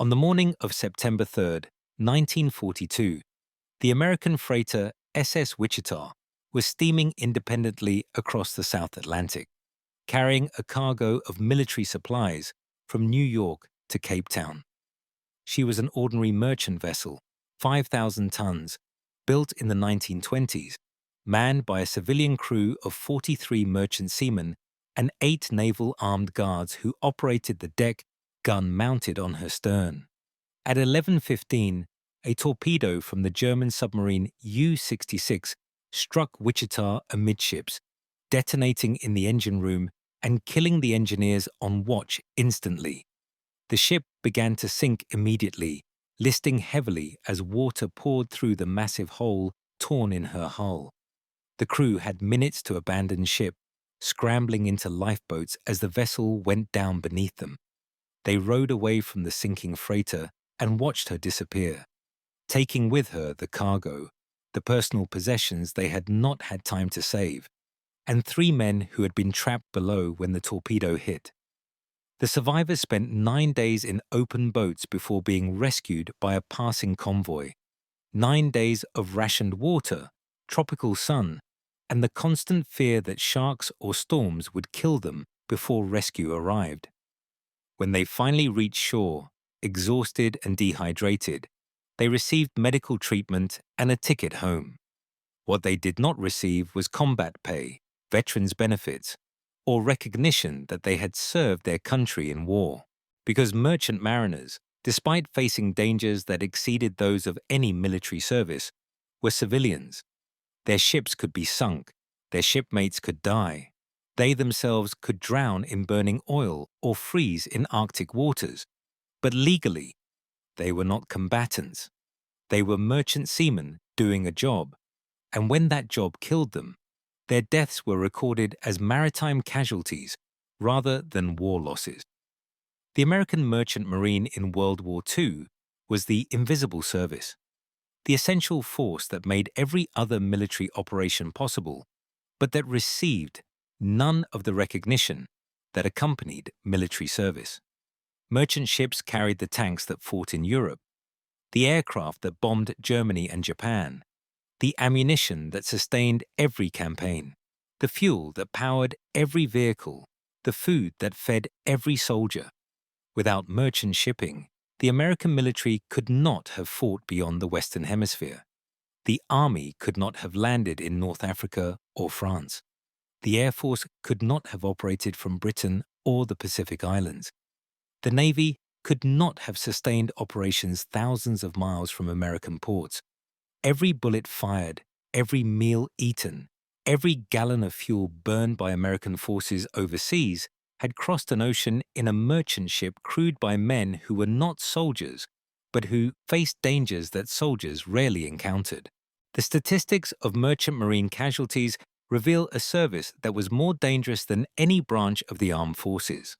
On the morning of September 3, 1942, the American freighter SS Wichita was steaming independently across the South Atlantic, carrying a cargo of military supplies from New York to Cape Town. She was an ordinary merchant vessel, 5,000 tons, built in the 1920s, manned by a civilian crew of 43 merchant seamen and 8 naval armed guards who operated the deck, gun mounted on her stern. At 11:15, a torpedo from the German submarine U-66 struck Wichita amidships, detonating in the engine room and killing the engineers on watch instantly. The ship began to sink immediately, listing heavily as water poured through the massive hole torn in her hull. The crew had minutes to abandon ship, scrambling into lifeboats as the vessel went down beneath them. They rowed away from the sinking freighter and watched her disappear, taking with her the cargo, the personal possessions they had not had time to save, and 3 men who had been trapped below when the torpedo hit. The survivors spent 9 days in open boats before being rescued by a passing convoy. 9 days of rationed water, tropical sun, and the constant fear that sharks or storms would kill them before rescue arrived. When they finally reached shore, exhausted and dehydrated, they received medical treatment and a ticket home. What they did not receive was combat pay, veterans' benefits, or recognition that they had served their country in war, because merchant mariners, despite facing dangers that exceeded those of any military service, were civilians. Their ships could be sunk, their shipmates could die, they themselves could drown in burning oil or freeze in Arctic waters. But legally, they were not combatants. They were merchant seamen doing a job, and when that job killed them, their deaths were recorded as maritime casualties rather than war losses. The American merchant marine in World War II was the invisible service, the essential force that made every other military operation possible, but that received none of the recognition that accompanied military service. Merchant ships carried the tanks that fought in Europe, the aircraft that bombed Germany and Japan, the ammunition that sustained every campaign, the fuel that powered every vehicle, the food that fed every soldier. Without merchant shipping, the American military could not have fought beyond the Western Hemisphere. The Army could not have landed in North Africa or France. The Air Force could not have operated from Britain or the Pacific Islands. The Navy could not have sustained operations thousands of miles from American ports. Every bullet fired, every meal eaten, every gallon of fuel burned by American forces overseas had crossed an ocean in a merchant ship crewed by men who were not soldiers, but who faced dangers that soldiers rarely encountered. The statistics of merchant marine casualties reveal a service that was more dangerous than any branch of the armed forces.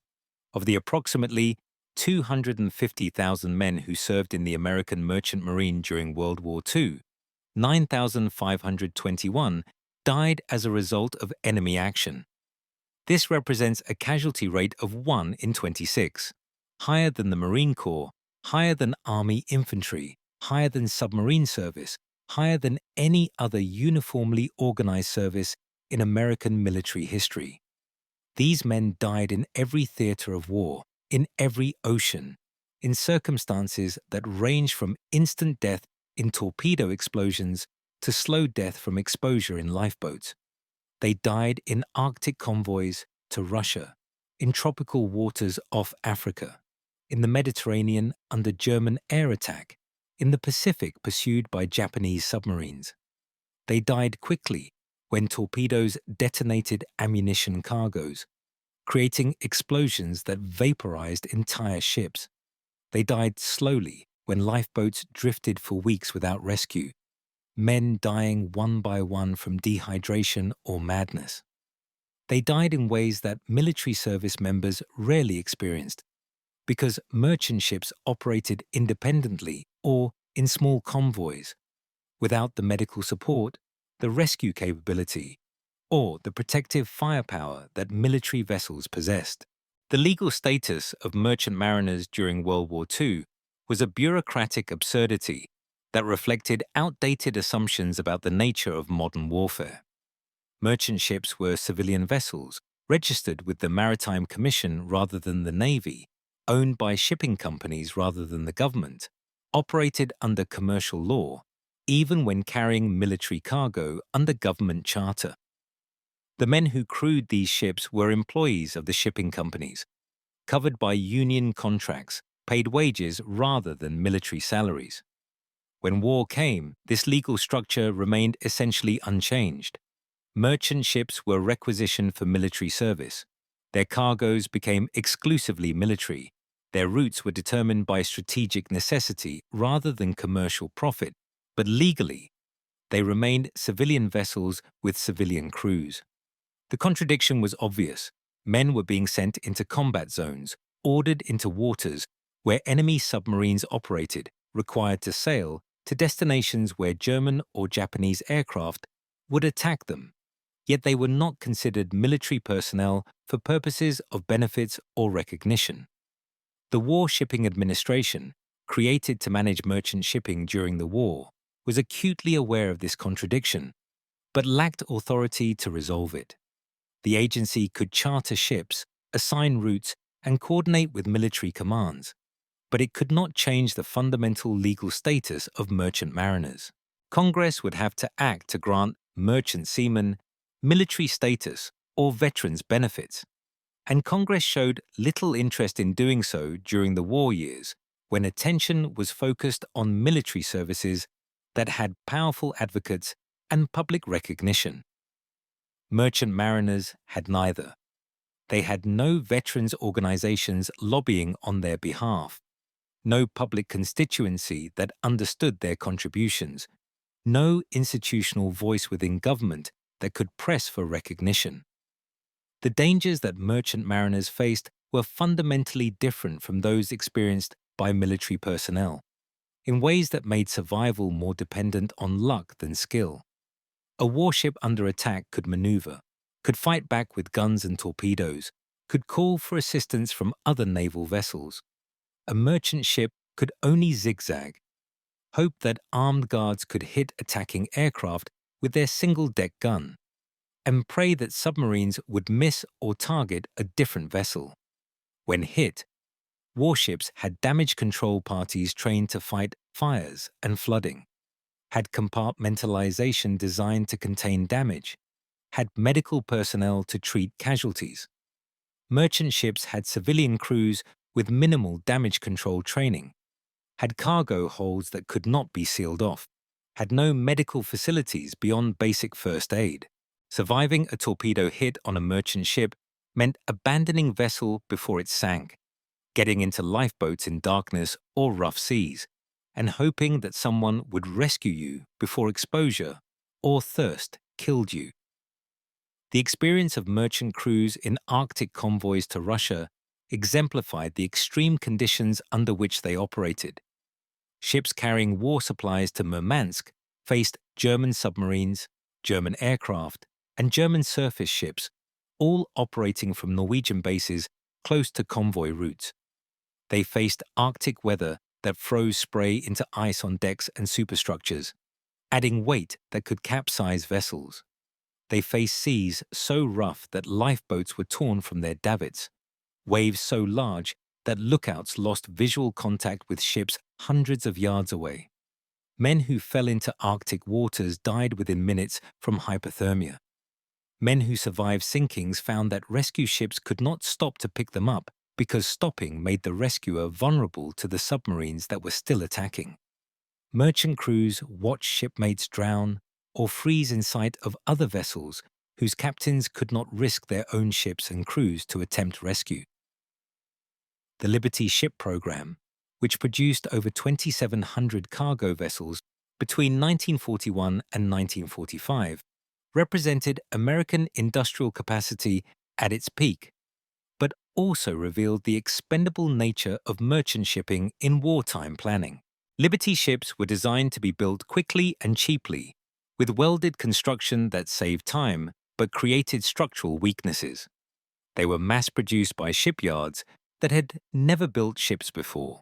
Of the approximately 250,000 men who served in the American merchant marine during World War II, 9,521 died as a result of enemy action. This represents a casualty rate of 1 in 26, higher than the Marine Corps, higher than Army infantry, higher than submarine service, higher than any other uniformly organized service in American military history. These men died in every theater of war, in every ocean, in circumstances that range from instant death in torpedo explosions to slow death from exposure in lifeboats. They died in Arctic convoys to Russia, in tropical waters off Africa, in the Mediterranean under German air attack, in the Pacific pursued by Japanese submarines. They died quickly when torpedoes detonated ammunition cargoes, creating explosions that vaporized entire ships. They died slowly when lifeboats drifted for weeks without rescue, men dying one by one from dehydration or madness. They died in ways that military service members rarely experienced, because merchant ships operated independently or in small convoys, without the medical support, the rescue capability, or the protective firepower that military vessels possessed. The legal status of merchant mariners during World War II was a bureaucratic absurdity that reflected outdated assumptions about the nature of modern warfare. Merchant ships were civilian vessels, registered with the Maritime Commission rather than the Navy, owned by shipping companies rather than the government, operated under commercial law, even when carrying military cargo under government charter. The men who crewed these ships were employees of the shipping companies, covered by union contracts, paid wages rather than military salaries. When war came, this legal structure remained essentially unchanged. Merchant ships were requisitioned for military service. Their cargoes became exclusively military. Their routes were determined by strategic necessity rather than commercial profit, but legally, they remained civilian vessels with civilian crews. The contradiction was obvious. Men were being sent into combat zones, ordered into waters where enemy submarines operated, required to sail to destinations where German or Japanese aircraft would attack them. Yet they were not considered military personnel for purposes of benefits or recognition. The War Shipping Administration, created to manage merchant shipping during the war, was acutely aware of this contradiction, but lacked authority to resolve it. The agency could charter ships, assign routes, and coordinate with military commands, but it could not change the fundamental legal status of merchant mariners. Congress would have to act to grant merchant seamen military status or veterans benefits, and Congress showed little interest in doing so during the war years, when attention was focused on military services that had powerful advocates and public recognition. Merchant mariners had neither. They had no veterans organizations lobbying on their behalf, no public constituency that understood their contributions, no institutional voice within government that could press for recognition. The dangers that merchant mariners faced were fundamentally different from those experienced by military personnel, in ways that made survival more dependent on luck than skill. A warship under attack could maneuver, could fight back with guns and torpedoes, could call for assistance from other naval vessels. A merchant ship could only zigzag, hope that armed guards could hit attacking aircraft with their single-deck gun, and pray that submarines would miss or target a different vessel. When hit, warships had damage control parties trained to fight fires and flooding, had compartmentalization designed to contain damage, had medical personnel to treat casualties. Merchant ships had civilian crews with minimal damage control training, had cargo holds that could not be sealed off, had no medical facilities beyond basic first aid. Surviving a torpedo hit on a merchant ship meant abandoning vessel before it sank, getting into lifeboats in darkness or rough seas, and hoping that someone would rescue you before exposure or thirst killed you. The experience of merchant crews in Arctic convoys to Russia exemplified the extreme conditions under which they operated. Ships carrying war supplies to Murmansk faced German submarines, German aircraft, and German surface ships, all operating from Norwegian bases close to convoy routes. They faced Arctic weather that froze spray into ice on decks and superstructures, adding weight that could capsize vessels. They faced seas so rough that lifeboats were torn from their davits, waves so large that lookouts lost visual contact with ships hundreds of yards away. Men who fell into Arctic waters died within minutes from hypothermia. Men who survived sinkings found that rescue ships could not stop to pick them up because stopping made the rescuer vulnerable to the submarines that were still attacking. Merchant crews watched shipmates drown or freeze in sight of other vessels whose captains could not risk their own ships and crews to attempt rescue. The Liberty Ship Program, which produced over 2,700 cargo vessels between 1941 and 1945, represented American industrial capacity at its peak, but also revealed the expendable nature of merchant shipping in wartime planning. Liberty ships were designed to be built quickly and cheaply, with welded construction that saved time but created structural weaknesses. They were mass-produced by shipyards that had never built ships before.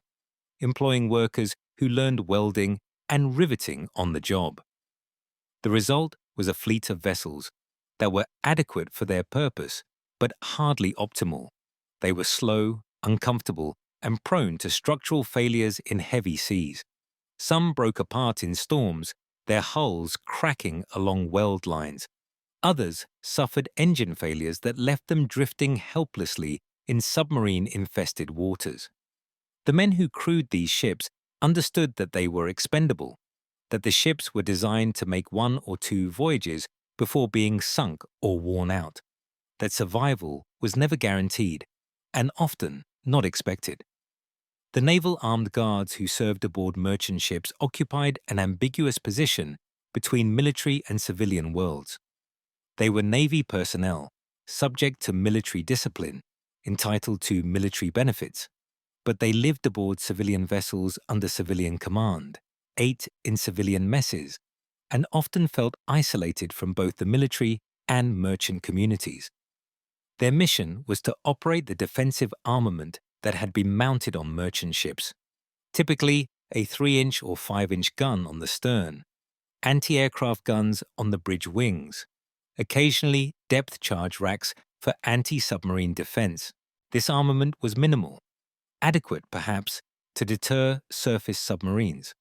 employing workers who learned welding and riveting on the job. The result was a fleet of vessels that were adequate for their purpose, but hardly optimal. They were slow, uncomfortable, and prone to structural failures in heavy seas. Some broke apart in storms, their hulls cracking along weld lines. Others suffered engine failures that left them drifting helplessly in submarine-infested waters. The men who crewed these ships understood that they were expendable, that the ships were designed to make 1 or 2 voyages before being sunk or worn out, that survival was never guaranteed and often not expected. The naval armed guards who served aboard merchant ships occupied an ambiguous position between military and civilian worlds. They were Navy personnel, subject to military discipline, entitled to military benefits, but they lived aboard civilian vessels under civilian command, ate in civilian messes, and often felt isolated from both the military and merchant communities. Their mission was to operate the defensive armament that had been mounted on merchant ships, typically a 3-inch or 5-inch gun on the stern, anti-aircraft guns on the bridge wings, occasionally depth charge racks for anti-submarine defense. This armament was minimal, adequate perhaps to deter surface submarines,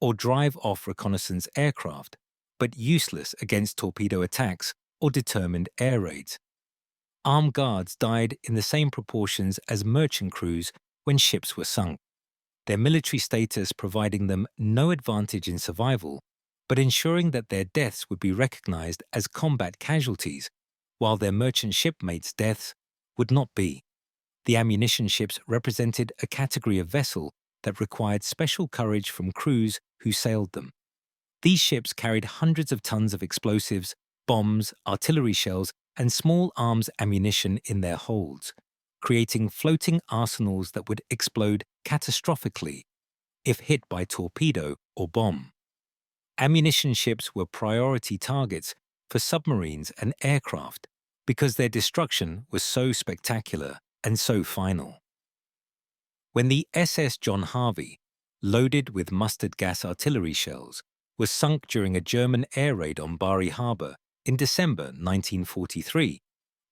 or drive off reconnaissance aircraft, but useless against torpedo attacks or determined air raids. Armed guards died in the same proportions as merchant crews when ships were sunk, their military status providing them no advantage in survival, but ensuring that their deaths would be recognized as combat casualties, while their merchant shipmates' deaths would not be. The ammunition ships represented a category of vessel that required special courage from crews who sailed them. These ships carried hundreds of tons of explosives, bombs, artillery shells, and small arms ammunition in their holds, creating floating arsenals that would explode catastrophically if hit by torpedo or bomb. Ammunition ships were priority targets for submarines and aircraft because their destruction was so spectacular and so final. When the SS John Harvey, loaded with mustard gas artillery shells, was sunk during a German air raid on Bari Harbor in December 1943,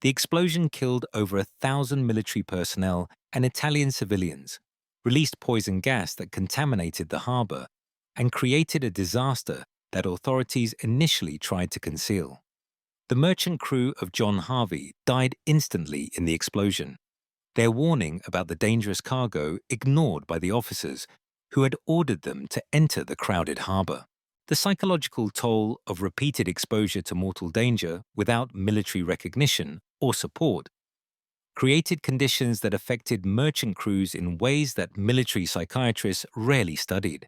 the explosion killed over 1,000 military personnel and Italian civilians, released poison gas that contaminated the harbor, and created a disaster that authorities initially tried to conceal. The merchant crew of John Harvey died instantly in the explosion, their warning about the dangerous cargo ignored by the officers who had ordered them to enter the crowded harbor. The psychological toll of repeated exposure to mortal danger without military recognition or support created conditions that affected merchant crews in ways that military psychiatrists rarely studied.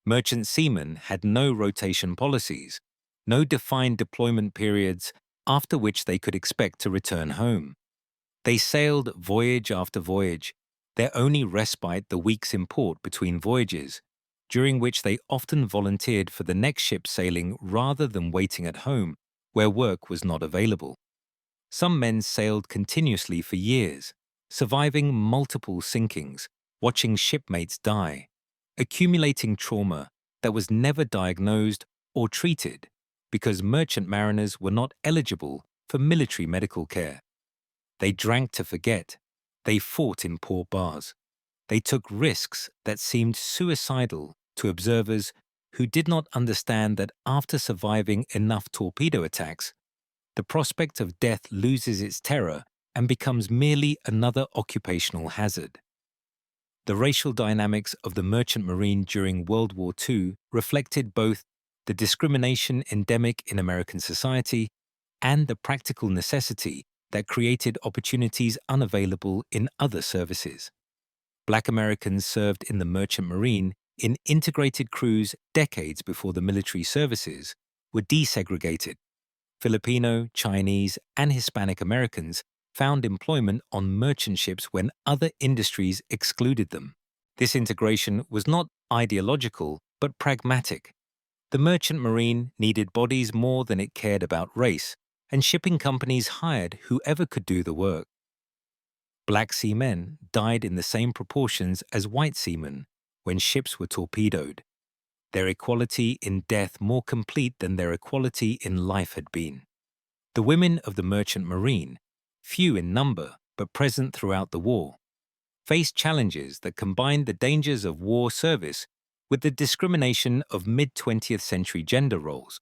Merchant seamen had no rotation policies, no defined deployment periods after which they could expect to return home. They sailed voyage after voyage, their only respite the weeks in port between voyages, during which they often volunteered for the next ship sailing rather than waiting at home, where work was not available. Some men sailed continuously for years, surviving multiple sinkings, watching shipmates die, accumulating trauma that was never diagnosed or treated because merchant mariners were not eligible for military medical care. They drank to forget. They fought in port bars. They took risks that seemed suicidal to observers who did not understand that after surviving enough torpedo attacks, the prospect of death loses its terror and becomes merely another occupational hazard. The racial dynamics of the merchant marine during World War II reflected both the discrimination endemic in American society and the practical necessity that created opportunities unavailable in other services. Black Americans served in the merchant marine in integrated crews decades before the military services were desegregated. Filipino, Chinese, and Hispanic Americans found employment on merchant ships when other industries excluded them. This integration was not ideological but pragmatic. The merchant marine needed bodies more than it cared about race, and shipping companies hired whoever could do the work. Black seamen died in the same proportions as white seamen when ships were torpedoed, their equality in death more complete than their equality in life had been. The women of the merchant marine, few in number but present throughout the war, faced challenges that combined the dangers of war service with the discrimination of mid-20th century gender roles.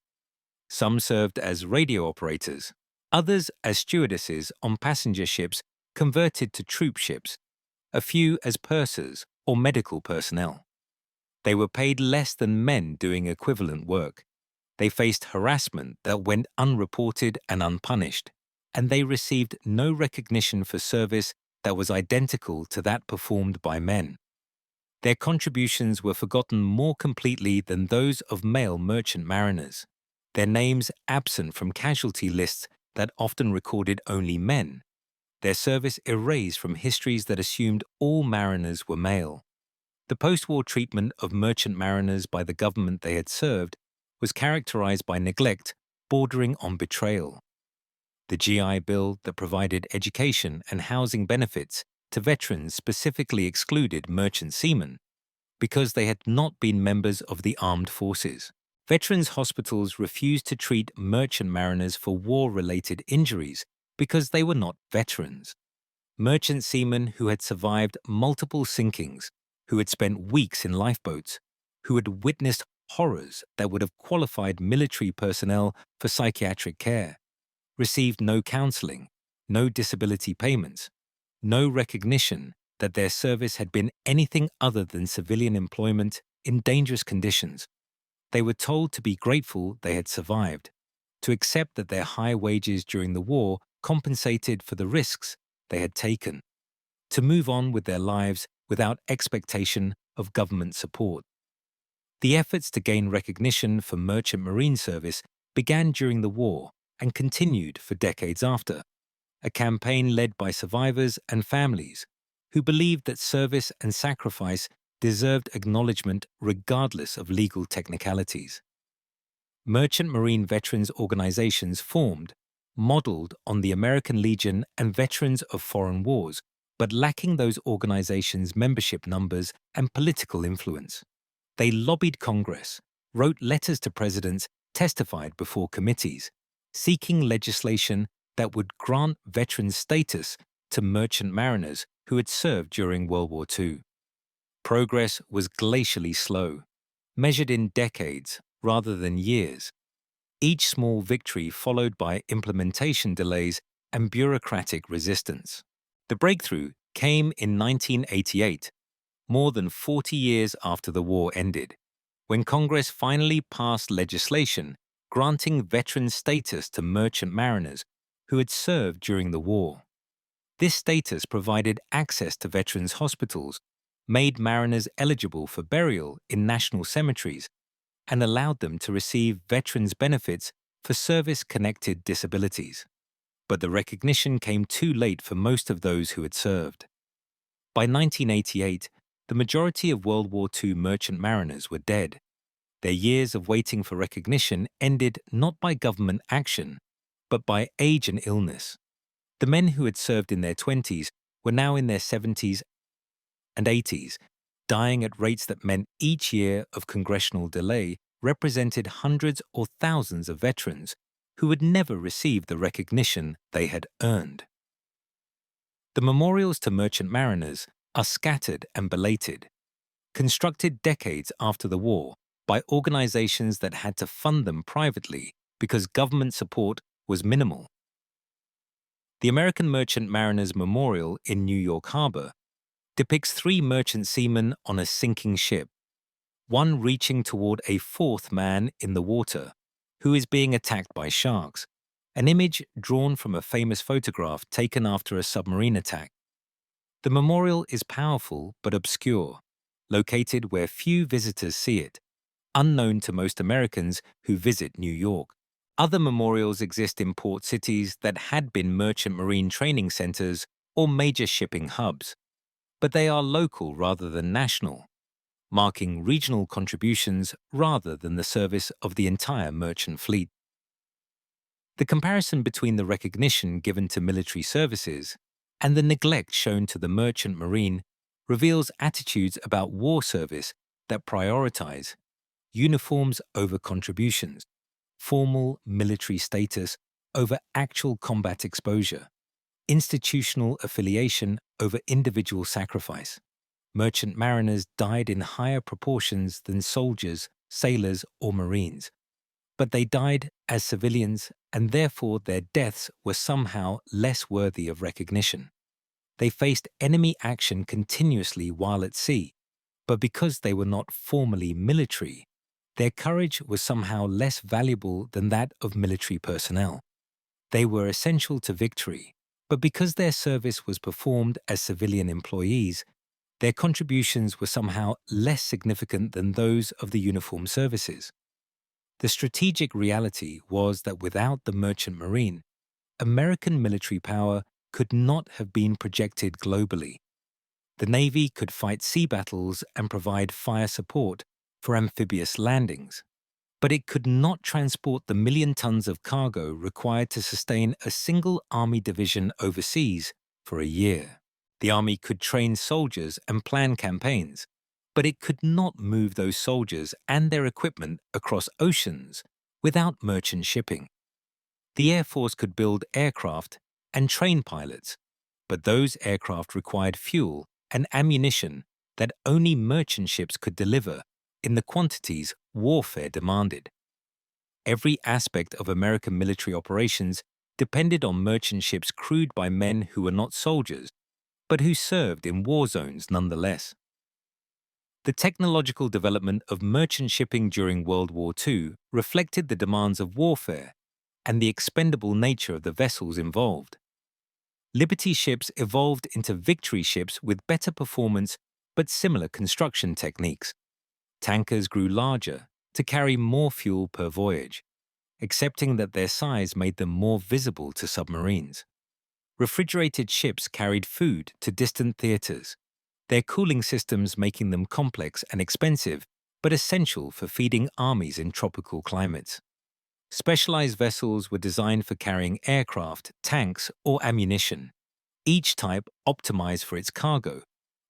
Some served as radio operators, others as stewardesses on passenger ships converted to troop ships, a few as pursers or medical personnel. They were paid less than men doing equivalent work. They faced harassment that went unreported and unpunished, and they received no recognition for service that was identical to that performed by men. Their contributions were forgotten more completely than those of male merchant mariners, their names absent from casualty lists that often recorded only men, their service erased from histories that assumed all mariners were male. The post-war treatment of merchant mariners by the government they had served was characterized by neglect bordering on betrayal. The GI Bill that provided education and housing benefits to veterans specifically excluded merchant seamen because they had not been members of the armed forces. Veterans' hospitals refused to treat merchant mariners for war-related injuries because they were not veterans. Merchant seamen who had survived multiple sinkings, who had spent weeks in lifeboats, who had witnessed horrors that would have qualified military personnel for psychiatric care, received no counseling, no disability payments, no recognition that their service had been anything other than civilian employment in dangerous conditions. They were told to be grateful they had survived, to accept that their high wages during the war compensated for the risks they had taken, to move on with their lives without expectation of government support. The efforts to gain recognition for merchant marine service began during the war and continued for decades after, a campaign led by survivors and families who believed that service and sacrifice deserved acknowledgement regardless of legal technicalities. Merchant marine veterans organizations formed, modeled on the American Legion and veterans of foreign wars, but lacking those organizations' membership numbers and political influence. They lobbied Congress, wrote letters to presidents, testified before committees, seeking legislation that would grant veteran status to merchant mariners who had served during World War II. Progress was glacially slow, measured in decades rather than years, each small victory followed by implementation delays and bureaucratic resistance. The breakthrough came in 1988, more than 40 years after the war ended, when Congress finally passed legislation granting veteran status to merchant mariners who had served during the war. This status provided access to veterans' hospitals, made mariners eligible for burial in national cemeteries, and allowed them to receive veterans' benefits for service-connected disabilities. But the recognition came too late for most of those who had served. By 1988, the majority of World War II merchant mariners were dead. Their years of waiting for recognition ended not by government action, but by age and illness. The men who had served in their 20s were now in their 70s and 80s, dying at rates that meant each year of congressional delay represented hundreds or thousands of veterans who would never receive the recognition they had earned. The memorials to merchant mariners are scattered and belated, constructed decades after the war by organizations that had to fund them privately because government support was minimal. The American Merchant Mariners Memorial in New York Harbor depicts 3 merchant seamen on a sinking ship, one reaching toward a 4th man in the water who is being attacked by sharks, an image drawn from a famous photograph taken after a submarine attack. The memorial is powerful but obscure, located where few visitors see it, unknown to most Americans who visit New York. Other memorials exist in port cities that had been merchant marine training centers or major shipping hubs, but they are local rather than national, marking regional contributions rather than the service of the entire merchant fleet. The comparison between the recognition given to military services And the neglect shown to the merchant marine reveals attitudes about war service that prioritize uniforms over contributions, formal military status over actual combat exposure, institutional affiliation over individual sacrifice. Merchant mariners died in higher proportions than soldiers, sailors, or marines, but they died as civilians, and therefore their deaths were somehow less worthy of recognition. They faced enemy action continuously while at sea, but because they were not formally military, their courage was somehow less valuable than that of military personnel. They were essential to victory, but because their service was performed as civilian employees, their contributions were somehow less significant than those of the uniformed services. The strategic reality was that without the merchant marine, American military power could not have been projected globally. The Navy could fight sea battles and provide fire support for amphibious landings, but it could not transport the million tons of cargo required to sustain a single Army division overseas for a year. The Army could train soldiers and plan campaigns, but it could not move those soldiers and their equipment across oceans without merchant shipping. The Air Force could build aircraft and train pilots, but those aircraft required fuel and ammunition that only merchant ships could deliver in the quantities warfare demanded. Every aspect of American military operations depended on merchant ships crewed by men who were not soldiers, but who served in war zones nonetheless. The technological development of merchant shipping during World War II reflected the demands of warfare and the expendable nature of the vessels involved. Liberty ships evolved into victory ships with better performance but similar construction techniques. Tankers grew larger to carry more fuel per voyage, accepting that their size made them more visible to submarines. Refrigerated ships carried food to distant theaters, their cooling systems making them complex and expensive, but essential for feeding armies in tropical climates. Specialized vessels were designed for carrying aircraft, tanks, or ammunition, each type optimized for its cargo,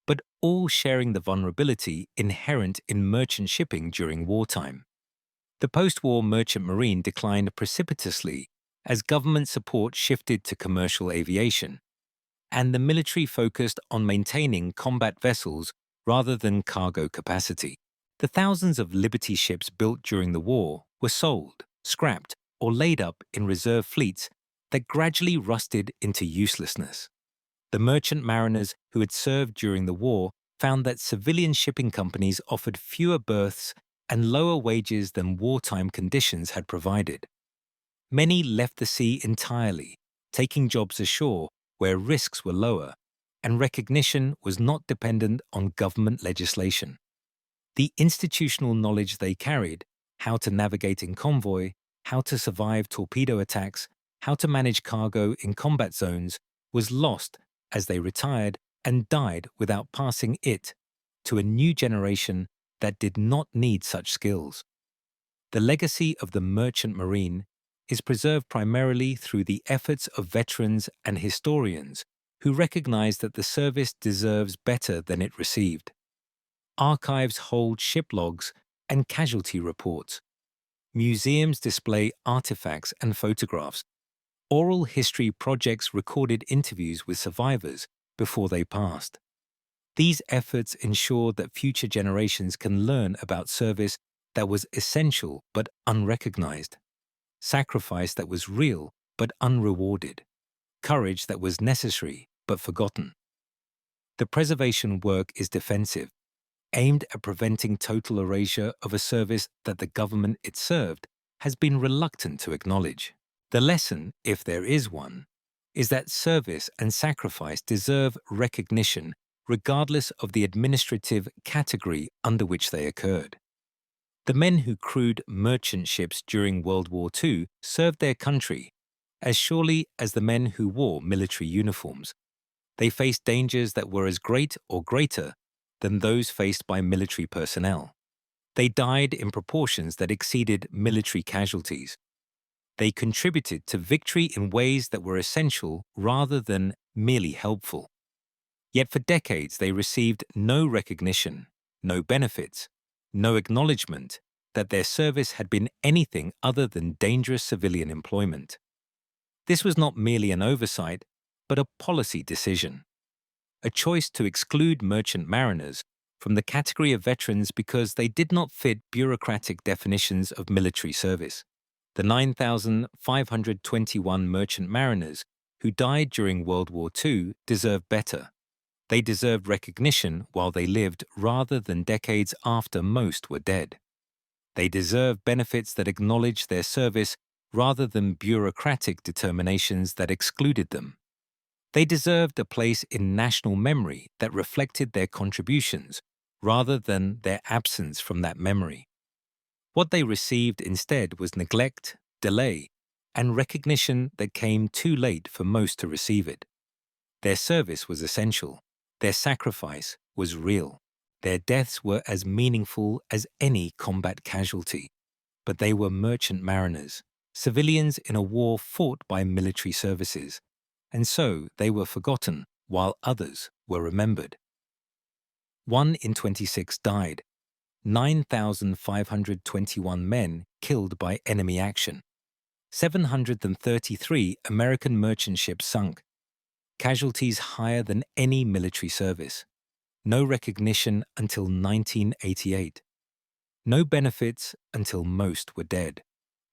but all sharing the vulnerability inherent in merchant shipping during wartime. The post-war merchant marine declined precipitously as government support shifted to commercial aviation, and the military focused on maintaining combat vessels rather than cargo capacity. The thousands of Liberty ships built during the war were sold, scrapped, or laid up in reserve fleets that gradually rusted into uselessness. The merchant mariners who had served during the war found that civilian shipping companies offered fewer berths and lower wages than wartime conditions had provided. Many left the sea entirely, taking jobs ashore where risks were lower and recognition was not dependent on government legislation. The institutional knowledge they carried, how to navigate in convoy, how to survive torpedo attacks, how to manage cargo in combat zones, was lost as they retired and died without passing it to a new generation that did not need such skills. The legacy of the merchant marine is preserved primarily through the efforts of veterans and historians who recognize that the service deserves better than it received. Archives hold ship logs and casualty reports. Museums display artifacts and photographs. Oral history projects recorded interviews with survivors before they passed. These efforts ensure that future generations can learn about service that was essential but unrecognized, sacrifice that was real but unrewarded, courage that was necessary but forgotten. The preservation work is defensive, aimed at preventing total erasure of a service that the government it served has been reluctant to acknowledge. The lesson, if there is one, is that service and sacrifice deserve recognition regardless of the administrative category under which they occurred. The men who crewed merchant ships during World War II served their country as surely as the men who wore military uniforms. They faced dangers that were as great or greater than those faced by military personnel. They died in proportions that exceeded military casualties. They contributed to victory in ways that were essential rather than merely helpful. Yet for decades they received no recognition, no benefits, no acknowledgement that their service had been anything other than dangerous civilian employment. This was not merely an oversight, but a policy decision, a choice to exclude merchant mariners from the category of veterans because they did not fit bureaucratic definitions of military service. The 9,521 merchant mariners who died during World War II deserve better. They deserved recognition while they lived rather than decades after most were dead. They deserve benefits that acknowledge their service rather than bureaucratic determinations that excluded them. They deserved a place in national memory that reflected their contributions rather than their absence from that memory. What they received instead was neglect, delay, and recognition that came too late for most to receive it. Their service was essential. Their sacrifice was real. Their deaths were as meaningful as any combat casualty. But they were merchant mariners, civilians in a war fought by military services, and so they were forgotten while others were remembered. 1 in 26 died, 9,521 men killed by enemy action, 733 American merchant ships sunk, casualties higher than any military service, no recognition until 1988, no benefits until most were dead,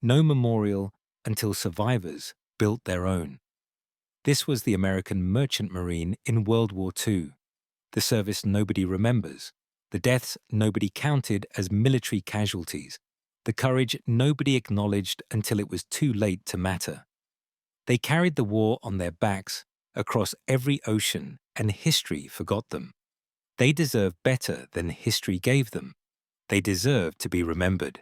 no memorial until survivors built their own. This was the American Merchant Marine in World War II, the service nobody remembers, the deaths nobody counted as military casualties, the courage nobody acknowledged until it was too late to matter. They carried the war on their backs across every ocean, and history forgot them. They deserve better than history gave them. They deserve to be remembered.